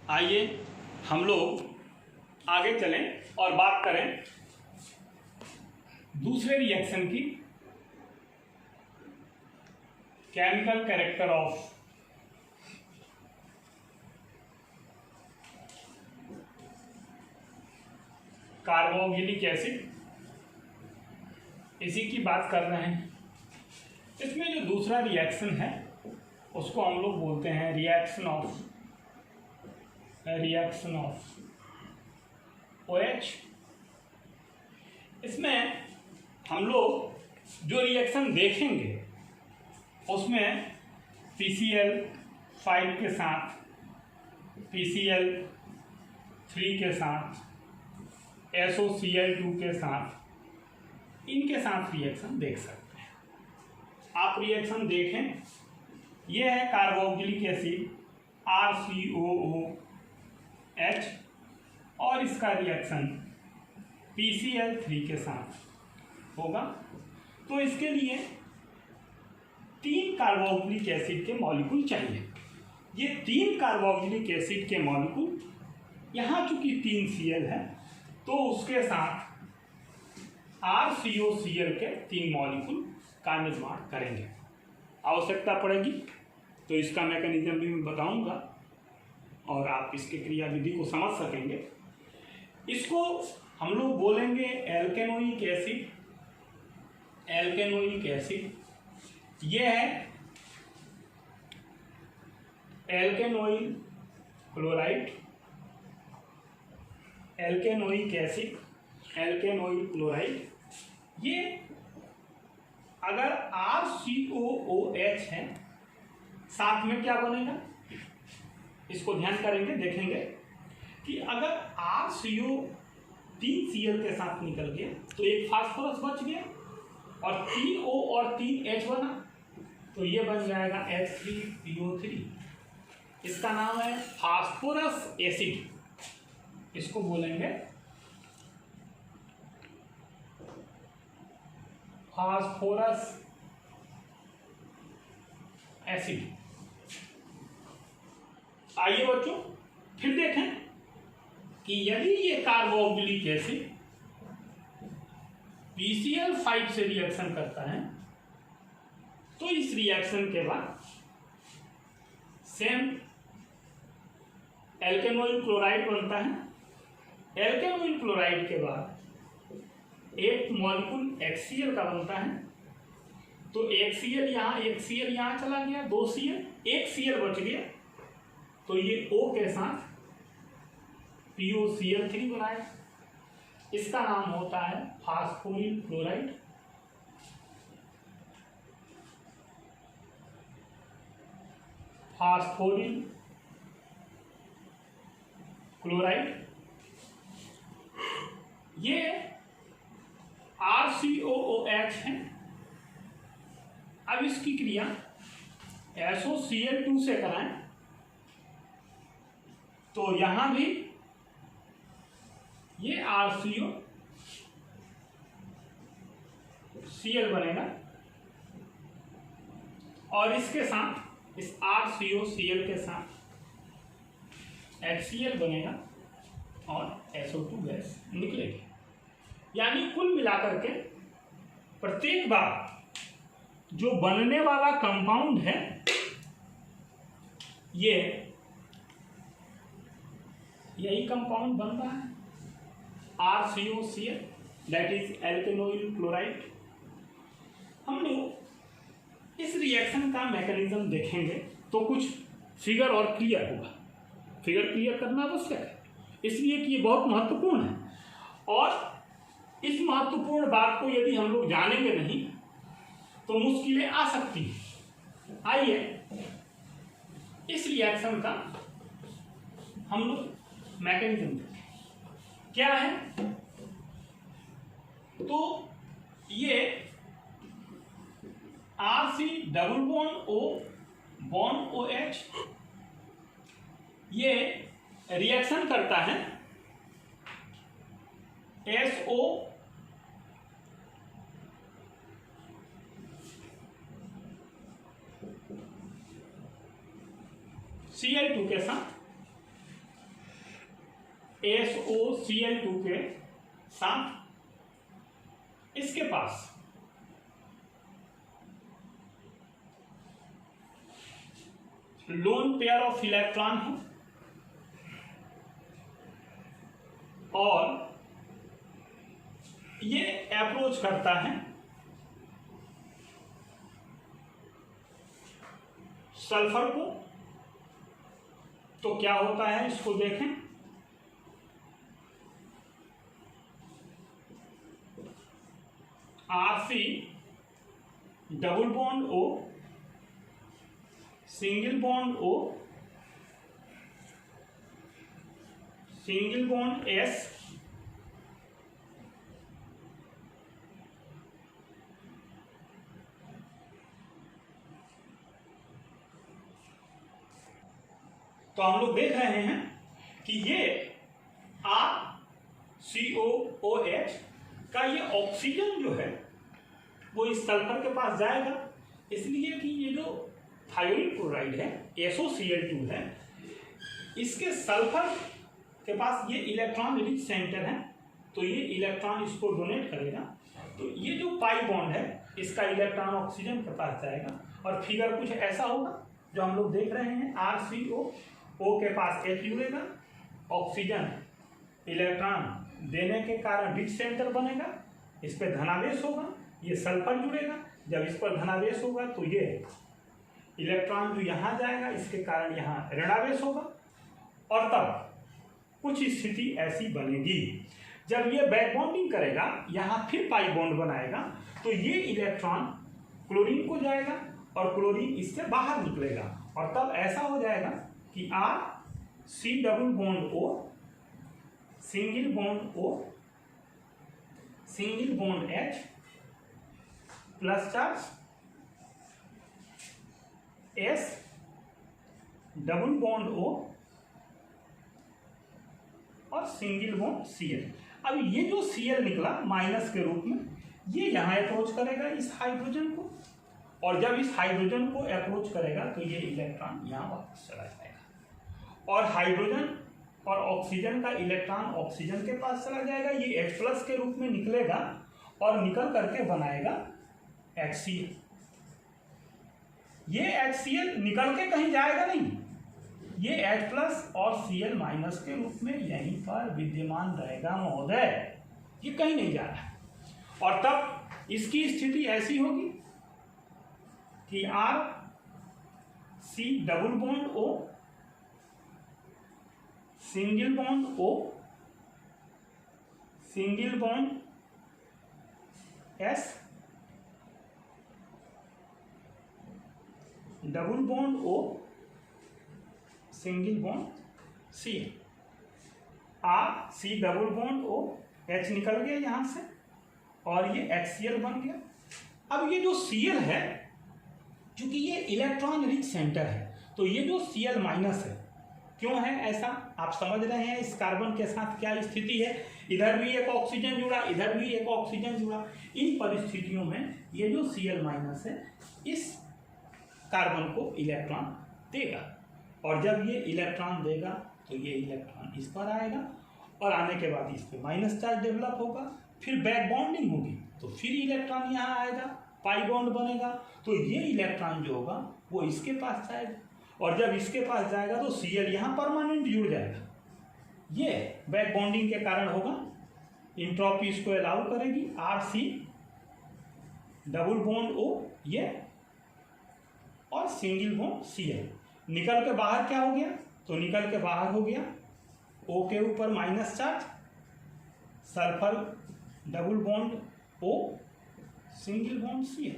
आइए हम लोग आगे चलें और बात करें दूसरे रिएक्शन की, chemical character of carboxylic acid. इसी की बात कर रहे हैं। इसमें जो दूसरा रिएक्शन है उसको हम लोग बोलते हैं रिएक्शन ऑफ OH। इसमें हम लोग जो रिएक्शन देखेंगे उसमें PCl5 के साथ PCl3 के साथ SOCl2 के साथ, इनके साथ रिएक्शन देख सकते हैं। आप रिएक्शन देखें, यह है कार्बोक्सिलिक एसिड RCOOH और इसका रिएक्शन PCl3 के साथ होगा। तो इसके लिए 3 कार्बोक्सिलिक एसिड के मॉलिक्यूल चाहिए। ये 3 कार्बोक्सिलिक एसिड के मॉलिक्यूल, यहाँ चूंकि 3 Cl है तो उसके साथ RCOCl के 3 मॉलिक्यूल का निर्माण करेंगे। आवश्यकता पड़ेगी तो इसका मैकेनिज्म भी मैं बताऊंगा और आप इसके क्रियाविधि को समझ सकेंगे। इसको हम लोग बोलेंगे एल्केनोइक एसिड। ये है एल्केनोइल क्लोराइड, ये अगर RCOOH है साथ में क्या बनेगा, इसको ध्यान करेंगे, देखेंगे कि अगर RCO 3 Cl के साथ निकल गया तो एक फास्फोरस बच गया और 3 O और 3 H बना, तो ये बन जाएगा H3PO3। इसका नाम है फास्फोरस एसिड। इसको बोलेंगे फास्फोरस एसिड। आइए बच्चों फिर देखें कि यदि ये कार्बोक्सिलिक एसिड PCl5 से रिएक्शन करता है तो इस रिएक्शन के बाद सेम एल्केनोइल क्लोराइड बनता है। एल्केनोइल क्लोराइड के बाद एक मॉलिक्यूल HCl का बनता है। तो एक Cl यहाँ चला गया, 2 Cl, 1 Cl बच गया, तो ये O के साथ POCl3 बनाएगा। इसका नाम होता है फास्फोरिल क्लोराइड। ये RCOOH है। अब इसकी क्रिया SOCl2 से कराएं तो यहां भी ये RCOCl बनेगा और इसके साथ इस RCOCl के साथ HCl बनेगा और SO2 गैस निकलेगी। यानी कुल मिलाकर के प्रत्येक बार जो बनने वाला कंपाउंड है ये यही कंपाउंड बन रहा है RCOCl, दैट इज एल्केनोइल क्लोराइड। हम लोग इस रिएक्शन का मैकेनिज्म देखेंगे तो कुछ फिगर और क्लियर होगा। फिगर क्लियर करना आवश्यक है इसलिए कि ये बहुत महत्वपूर्ण है और इस महत्वपूर्ण बात को यदि हम लोग जानेंगे नहीं तो मुश्किलें आ सकती हैं। आइए इस रिएक्शन का हम लोग मैकेनिज्म देखें क्या है। तो ये RC डबल बॉन्ड OH ये रिएक्शन करता है SO Cl2 के साथ SOCl2 के साथ इसके पास लोन पेयर ऑफ इलेक्ट्रॉन है और ये अप्रोच करता है सल्फर को। तो क्या होता है इसको देखें, RC double bond O single bond O single bond S तो हम लोग देख रहे हैं कि ये RCOOH का ये ऑक्सीजन जो है वो इस सल्फर के पास जाएगा, इसलिए कि ये जो थायोडीन क्लोराइड है SOCl2 है, इसके सल्फर के पास ये इलेक्ट्रॉन रिच सेंटर है, तो ये इलेक्ट्रॉन इसको डोनेट करेगा। तो ये जो पाई बॉन्ड है इसका इलेक्ट्रॉन ऑक्सीजन के पास जाएगा और फिगर कुछ ऐसा होगा जो हम लोग देख रहे हैं। RCOO के पास H जुड़ेगा, ऑक्सीजन इलेक्ट्रॉन देने के कारण रिच सेंटर बनेगा, इस पर धनावेश होगा, ये सल्फर जुड़ेगा, जब इस पर धनावेश होगा तो ये इलेक्ट्रॉन जो यहाँ जाएगा इसके कारण यहाँ ऋणावेश होगा और तब कुछ स्थिति ऐसी बनेगी जब ये बैक बॉन्डिंग करेगा, यहाँ फिर पाई बॉन्ड बनाएगा, तो ये इलेक्ट्रॉन क्लोरीन को जाएगा और क्लोरीन इससे बाहर निकलेगा और तब ऐसा हो जाएगा कि RC double bond O single bond O single bond H plus charge S double bond O और सिंगल बॉन्ड Cl। अब ये जो Cl निकला माइनस के रूप में, ये यहाँ अप्रोच करेगा इस हाइड्रोजन को और जब इस हाइड्रोजन को अप्रोच करेगा तो ये इलेक्ट्रॉन यहाँ वापस चला जाएगा और हाइड्रोजन और ऑक्सीजन का इलेक्ट्रॉन ऑक्सीजन के पास चला जाएगा, ये H प्लस के रूप में निकलेगा और निकल करके बनाएगा HCl। ये HCl निकल के कहीं जाएगा नहीं, ये H प्लस और Cl माइनस के रूप में यहीं पर विद्यमान रहेगा महोदय, ये कहीं नहीं जा रहा है। और तब इसकी स्थिति ऐसी होगी कि RC double bond O single bond O single bond S double bond O single bond Cl। RC double bond O H निकल गया यहाँ से और ये HCl बन गया। अब ये जो Cl है, क्योंकि ये इलेक्ट्रॉन रिच सेंटर है, तो ये जो Cl माइनस है, क्यों है ऐसा आप समझ रहे हैं। इस कार्बन के साथ क्या स्थिति है, इधर भी एक ऑक्सीजन जुड़ा, इधर भी एक ऑक्सीजन जुड़ा। इन परिस्थितियों में ये जो Cl माइनस है इस कार्बन को इलेक्ट्रॉन देगा और जब ये इलेक्ट्रॉन देगा तो ये इलेक्ट्रॉन इस पर आएगा और आने के बाद इस पर माइनस चार्ज डेवलप होगा, फिर बैक बॉन्डिंग होगी तो फिर इलेक्ट्रॉन यहाँ आएगा, पाई बॉन्ड बनेगा, तो ये इलेक्ट्रॉन जो होगा वो इसके पास जाएगा और जब इसके पास जाएगा तो Cl यहाँ परमानेंट जुड़ जाएगा। ये बैक बॉन्डिंग के कारण होगा, इंट्रोपी इसको अलाउ करेगी। RC डबल बॉन्ड O ये और सिंगल बॉन्ड Cl निकल के बाहर क्या हो गया, तो निकल के बाहर हो गया O के ऊपर minus charge, sulphur double bond O single bond Cl।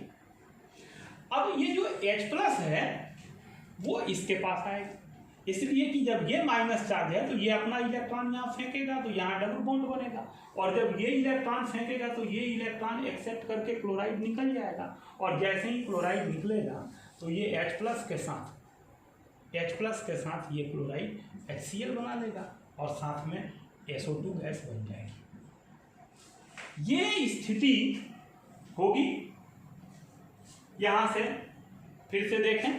अब ये जो H प्लस है वो इसके पास आएगा, इसलिए कि जब ये माइनस चार्ज है तो ये अपना इलेक्ट्रॉन यहाँ फेंकेगा तो यहाँ डबल बॉन्ड बनेगा और जब ये इलेक्ट्रॉन फेंकेगा तो ये इलेक्ट्रॉन एक्सेप्ट करके क्लोराइड निकल जाएगा और जैसे ही क्लोराइड निकलेगा तो ये H प्लस के साथ ये क्लोराइड HCl बना लेगा और साथ में SO2 गैस बन जाएगी। ये स्थिति होगी। यहाँ से फिर से देखें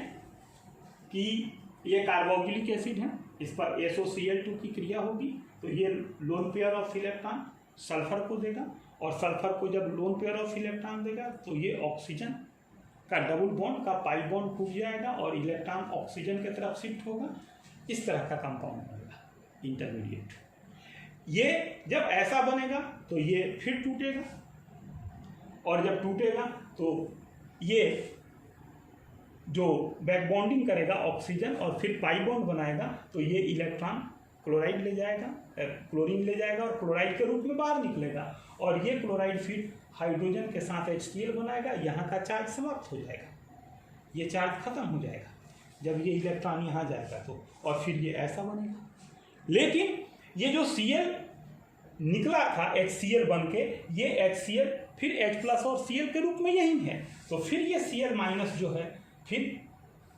कि ये कार्बोक्सिलिक एसिड है, इस पर SOCl2 की क्रिया होगी तो ये lone pair of electron sulphur को देगा, और सल्फर को जब लोन पेयर ऑफ इलेक्ट्रॉन देगा तो ये ऑक्सीजन का डबल बॉन्ड का पाई बॉन्ड टूट जाएगा और इलेक्ट्रॉन ऑक्सीजन की तरफ शिफ्ट होगा। इस तरह का कंपाउंड बनेगा इंटरमीडिएट। ये जब ऐसा बनेगा तो ये फिर टूटेगा, और जब टूटेगा तो ये जो बैक बॉन्डिंग करेगा ऑक्सीजन और फिर पाई बॉन्ड बनाएगा तो ये इलेक्ट्रॉन क्लोराइड ले जाएगा, क्लोरीन ले जाएगा और क्लोराइड के रूप में बाहर निकलेगा, और ये क्लोराइड फिर हाइड्रोजन के साथ HCl बनाएगा। यहाँ का चार्ज समाप्त हो जाएगा, ये चार्ज खत्म हो जाएगा जब ये इलेक्ट्रॉन यहाँ जाएगा तो, और फिर ये ऐसा बनेगा। लेकिन ये जो Cl निकला था HCl बन के, ये HCl फिर H+ और Cl के रूप में यही है, तो फिर ये Cl- जो है फिर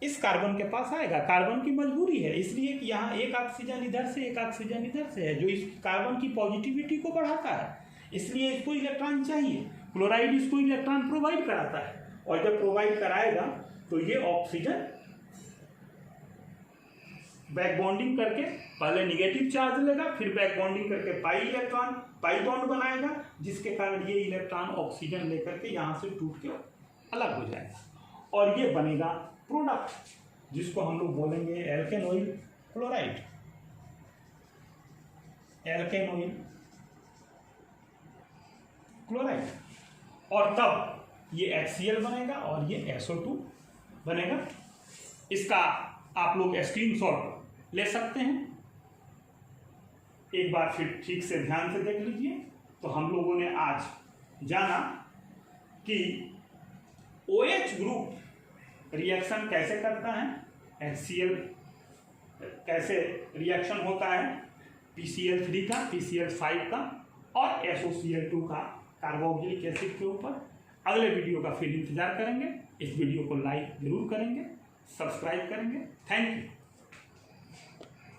इस कार्बन के पास आएगा। कार्बन की मजबूरी है, इसलिए कि यहाँ एक ऑक्सीजन इधर से एक ऑक्सीजन इधर से है जो इस कार्बन की पॉजिटिविटी को बढ़ाता है, इसलिए इसको इलेक्ट्रॉन चाहिए। क्लोराइड इसको इलेक्ट्रॉन प्रोवाइड कराता है, और जब प्रोवाइड कराएगा तो ये ऑक्सीजन बैक बॉन्डिंग करके पहले निगेटिव चार्ज लेगा, फिर बैक बॉन्डिंग करके पाई बॉन्ड बनाएगा, जिसके कारण ये इलेक्ट्रॉन ऑक्सीजन लेकर के यहाँ से टूट के अलग हो जाएगा, और ये बनेगा प्रोडक्ट जिसको हम लोग बोलेंगे एल्केनोइल क्लोराइड। एल्केनोइल क्लोराइड, और तब ये HCl बनेगा और ये SO2 बनेगा। इसका आप लोग स्क्रीनशॉट ले सकते हैं, एक बार फिर ठीक से ध्यान से देख लीजिए। तो हम लोगों ने आज जाना कि OH ग्रुप रिएक्शन कैसे करता है, HCl कैसे रिएक्शन होता है PCl3 का, PCl5 का और SOCl2 का कार्बोक्सिलिक एसिड के ऊपर। अगले वीडियो का फिर इंतजार करेंगे। इस वीडियो को लाइक जरूर करेंगे, सब्सक्राइब करेंगे। Thank you.